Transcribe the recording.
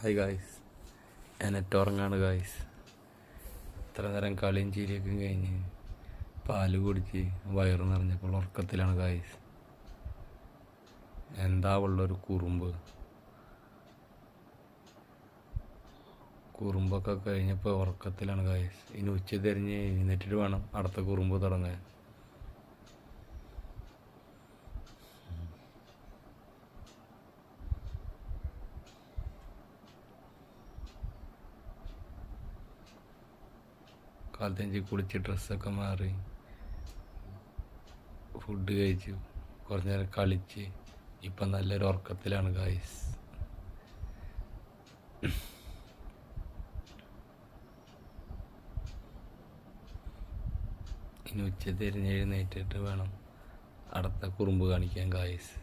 Hi guys, ഞാനേറ്റ ഉറങ്ങാണ് guys. ഇത്ര നേരം കളിയും ചിരിയൊക്കെ കഴിഞ്ഞ് പാല് കുടിച്ച് വയറ് നിറഞ്ഞപ്പോൾ ഉറക്കത്തിലാണ് ഗായ്സ്. എന്താ ഉള്ളൊരു കുറുമ്പൊക്കെ കഴിഞ്ഞപ്പോൾ ഉറക്കത്തിലാണ് ഗായ്സ്. ഇനി ഉച്ച തിരിഞ്ഞ് എഴുന്നേറ്റിട്ട് വേണം അടുത്ത കുറുമ്പ് തുടങ്ങാൻ. കാലത്തഞ്ച് കുളിച്ച് ഡ്രസ്സൊക്കെ മാറി ഫുഡ് കഴിച്ചു, കുറച്ച് നേരം കളിച്ച് ഇപ്പം നല്ലൊരു ഉറക്കത്തിലാണ് ഗായ്സ്. ഇനി ഉച്ച തിരിഞ്ഞ് എഴുന്നേറ്റിട്ട് വേണം അടുത്ത കുറുമ്പ് കാണിക്കാൻ ഗായ്സ്.